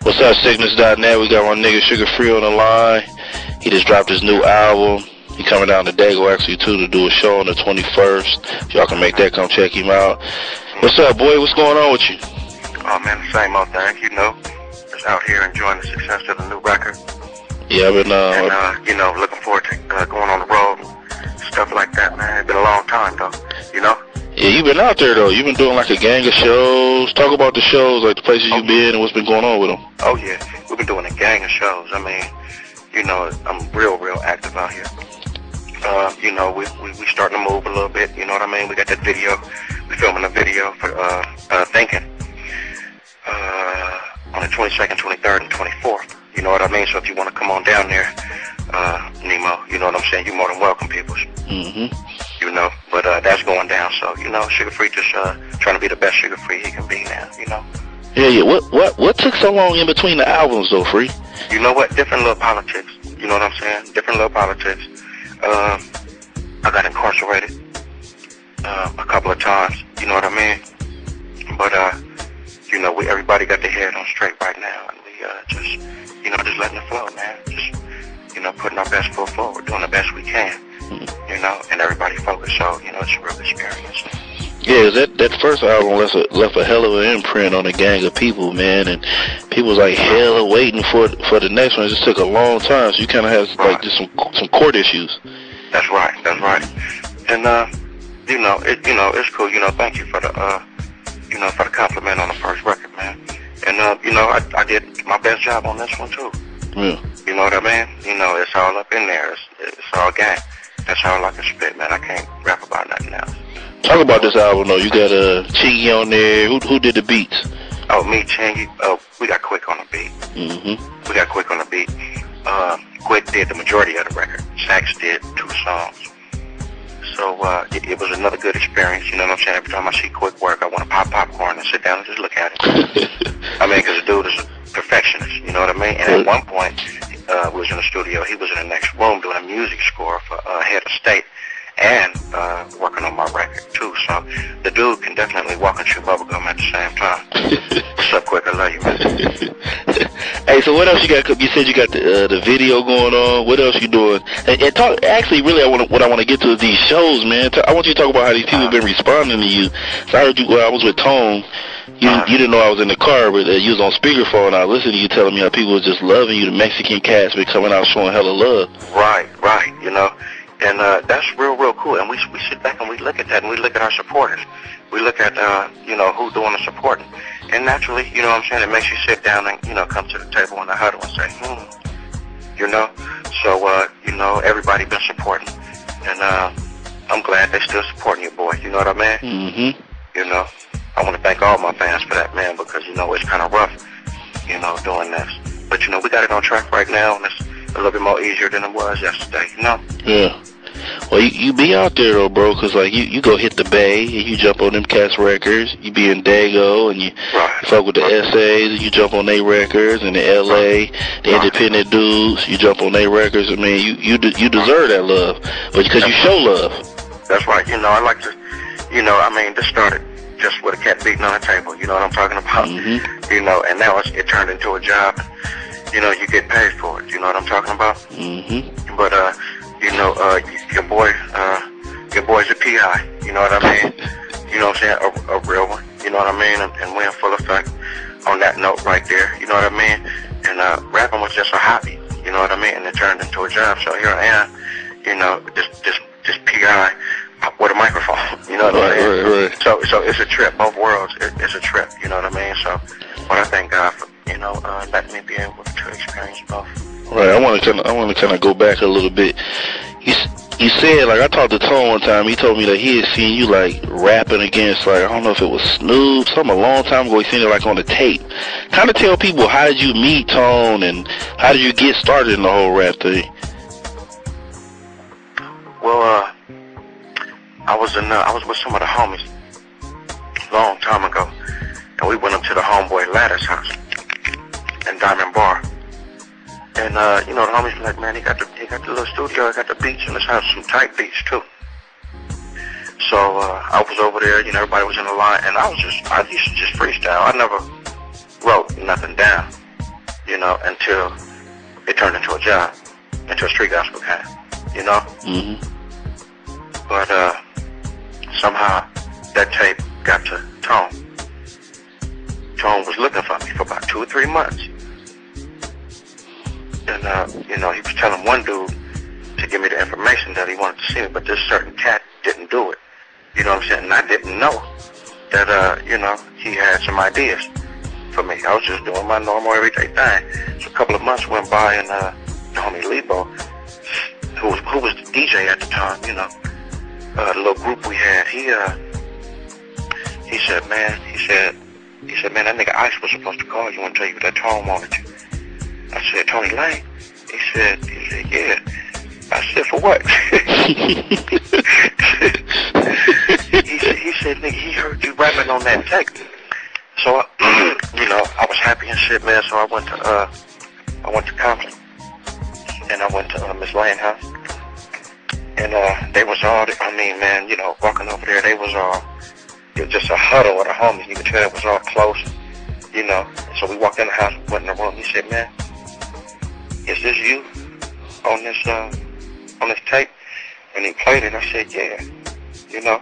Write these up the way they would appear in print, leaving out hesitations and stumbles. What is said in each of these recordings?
What's up, Sickness.net? We got one nigga Sugar Free on the line. He just dropped his new album. He coming down to Dago actually too to do a show on the 21st. If y'all can make that, come check him out. What's up, boy? What's going on with you? Oh man, the same old thing, you know. Just out here enjoying the success of the new record. Yeah, I've been and you know, looking forward to going on the road and stuff like that, man. It's been a long time though, you know. Yeah, you've been out there though. You've been doing like a gang of shows. Talk about the shows, like the places you've been and what's been going on with them. Oh yeah, we've been doing a gang of shows. I mean, you know, I'm real active out here. You know, we starting to move a little bit. You know what I mean? We got that video. We filming a video for Thinking on the 22nd, 23rd, and 24th. You know what I mean? So if you want to come on down there, Nemo, you know what I'm saying? You're more than welcome, people. You know, but that's going down. So you know, Sugar Free just trying to be the best Sugar Free he can be now. You know. Yeah. What took so long in between the albums though, Free? You know what? Different little politics. You know what I'm saying? Different little politics. I got incarcerated a couple of times. You know what I mean? But you know, everybody got their head on straight right now, and we just, you know, just letting it flow, man. Just, you know, putting our best foot forward, doing the best we can. You know, and everybody focused. So you know, it's a real experience. Yeah, that first album left a hell of an imprint on a gang of people, man, and people was like hella waiting for the next one. It just took a long time, so you kind of have like just some court issues. That's right. And you know, it's cool. You know, thank you for the you know, for the compliment on the first record, man. And you know, I did my best job on this one too. Yeah. You know what I mean? You know, it's all up in there. It's all gang. That's all I can spit, man. I can't rap about nothing else. Talk about this album though. You got Chingy on there. Who did the beats? Oh, me, Chingy. Oh, we got Quick on the beat. We got Quick on the beat. Quick did the majority of the record. Sax did 2 songs. So it was another good experience. You know what I'm saying? Every time I see Quick work, I want to pop popcorn and sit down and just look at it. I mean, because the dude is a perfectionist. You know what I mean? And at one point, we was in the studio. He was in the next room doing a music score for Head of State and working on my record too. So the dude can definitely walk and chew bubblegum at the same time. What's up, Quick? I love you, man. Hey, so what else you got? You said you got the video going on. What else you doing? And talk. Actually, really, what I want to get to is these shows, man. I want you to talk about how these people have been responding to you. So I heard you. Well, I was with Tone. You didn't know I was in the car, but you was on speakerphone. I listened to you telling me how people was just loving you. The Mexican cats been coming out showing hella love. Right. You know, and that's real cool. And we sit back and we look at that, and we look at our supporters. We look at you know, who's doing the supporting. And naturally, you know what I'm saying, it makes you sit down and, you know, come to the table in the huddle and say, you know. So, you know, everybody been supporting. And I'm glad they're still supporting you, boy. You know what I mean? You know, I want to thank all my fans for that, man, because, you know, it's kind of rough, you know, doing this. But, you know, we got it on track right now, and it's a little bit more easier than it was yesterday, you know? Yeah. Well, you be out there, though, bro, because, like, you go hit the Bay, and you jump on them cats' records. You be in Dago, and you fuck with the essays, and you jump on their records, and the L.A., the independent dudes, you jump on their records. I mean, you deserve that love, but because you show love. That's right. You know, I like to, you know, I mean, this started just with a cat beating on the table. You know what I'm talking about? You know, and now it turned into a job. You know, you get paid for it. You know what I'm talking about? But, you know, your boy's a PI, you know what I mean? You know what I'm saying? A real one, you know what I mean? And we're in full effect on that note right there, you know what I mean? And rapping was just a hobby, you know what I mean? And it turned into a job. So here I am, you know, just PI with a microphone, you know what I mean? Right. So it's a trip, both worlds. It's a trip, you know what I mean? So, but I thank God for, you know, letting me be able to experience both. Right, I want to kind of go back a little bit. You said, like, I talked to Tone one time. He told me that he had seen you like rapping against, like, I don't know if it was Snoop, something a long time ago. He seen it like on the tape. Kind of tell people, how did you meet Tone and how did you get started in the whole rap thing? Well, I was with some of the homies a long time ago, and we went up to the homeboy Lattice house in Diamond Bar. And, you know, the homies were like, man, he got the little studio, he got the beats, and let's have some tight beats, too. So, I was over there, you know, everybody was in the line, and I used to just freestyle. I never wrote nothing down. you know, until it turned into a job, until street gospel came, you know. But somehow that tape got to Tone. Tone was looking for me for about 2 or 3 months. And, you know, he was telling one dude to give me the information that he wanted to see me, but this certain cat didn't do it. You know what I'm saying? And I didn't know that, you know, he had some ideas for me. I was just doing my normal everyday thing. So a couple of months went by, and the homie Lebo, who was the DJ at the time, you know, the little group we had, he said, man, that nigga Ice was supposed to call you and tell you that Tone wanted you. I said, Tony Lane? He said, yeah. I said, for what? he said, nigga, he heard you rapping on that tape. So, you know, I was happy and shit, man. So I went to Compton, and I went to Miss Lane house, and they was all, I mean, man, you know, walking over there, it was just a huddle of the homies. You could tell it was all close, you know. So we walked in the house, went in the room. He said, man, is this you on this tape? And he played it. I said, yeah, you know.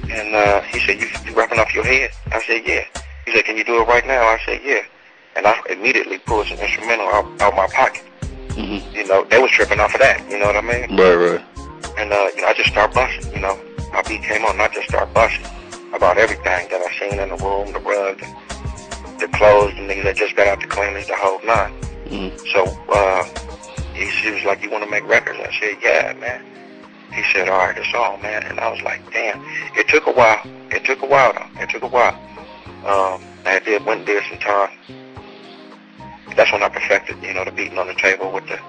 And he said, you rapping off your head? I said, yeah. He said, can you do it right now? I said, yeah. And I immediately pulled some instrumental out my pocket. You know, they was tripping off of that. You know what I mean? Right. And you know, I just started busting. You know, my beat came on, and I just started busting about everything that I seen in the room, the rug, the clothes, the niggas that just got out the cleaners, the whole nine. So he was like, you want to make records? I said, yeah, man. He said, all right, it's on, man. And I was like, damn. It took a while. Though. It took a while. I went and did some time. That's when I perfected, you know, the beating on the table with the,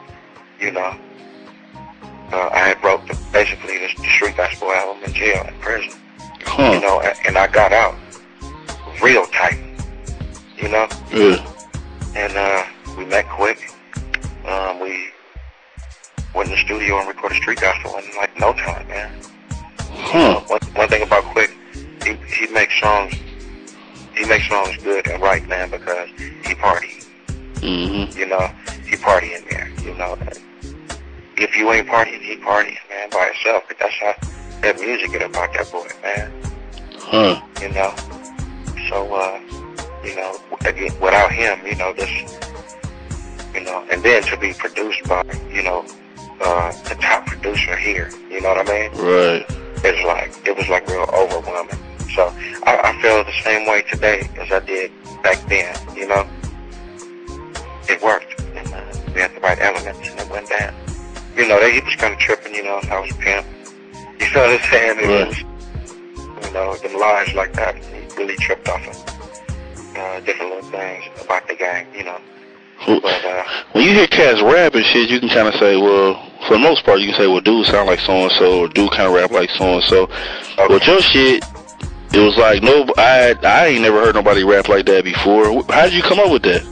you know, I had wrote basically the street gospel album in jail, in prison. You know, and I got out real tight, you know. And we met quick. We went in the studio and recorded street gospel in like no time, man. One thing about Quick, he makes songs. He makes songs good and right, man, because he party. You know, he party in there. You know, if you ain't partying, he partying, man, by himself. But that's how that music get about that boy, man. You know, so you know, again, without him, you know, this, you know, and then to be produced by, you know, the top producer here, you know what I mean? Right. It was like real overwhelming. So I feel the same way today as I did back then, you know. It worked, and we had the right elements, and it went down. You know, he was kind of tripping, you know, I was a pimp. You know what I'm saying? It was, you know, them lines like that, he really tripped off of different little things about the gang, you know. But, when you hear cats rap and shit, you can kind of say, well, for the most part, you can say, well, dude sound like so-and-so, or dude kind of rap like so-and-so. Okay. But your shit, it was like, no, I ain't never heard nobody rap like that before. How did you come up with that?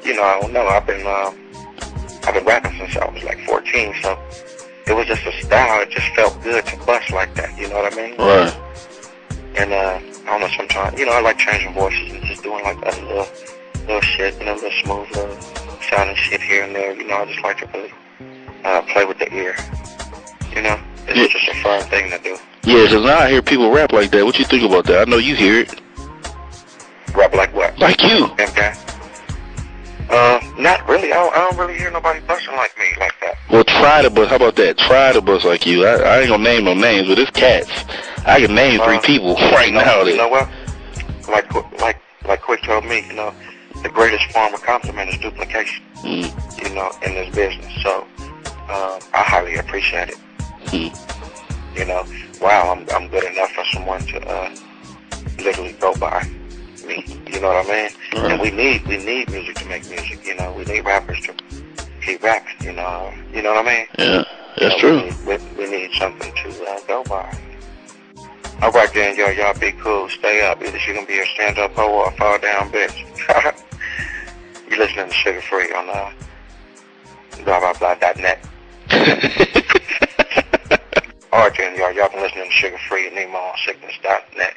You know, I don't know. I've been rapping since I was like 14, so it was just a style. It just felt good to bust like that, you know what I mean? Right. And I don't know, sometimes, you know, I like changing voices and just doing like other little shit, you know, little smooth little sounding shit here and there. You know, I just like to really play with the ear, you know? It's just a fun thing to do. Yeah, because now I hear people rap like that. What you think about that? I know you hear it. Rap like what? Like you. Okay. Not really. I don't really hear nobody busting like me like that. Well, try to bust. How about that? Try to bust like you. I ain't gonna name no names, but it's cats. I can name 3 people right now. You know what? Like Quick told me, you know, the greatest form of compliment is duplication. You know, in this business. So I highly appreciate it. You know, wow, I'm good enough for someone to literally go by me. You know what I mean? Right. And we need music to make music. You know, we need rappers to keep rapping. You know what I mean? Yeah, that's true. We need something to go by. All right then, y'all be cool. Stay up. Either you're gonna be a stand-up hoe or a fall-down bitch. You listening to Sugar Free on blah.net. All right then, y'all been listening to Sugar Free and Nemo on sickness.net.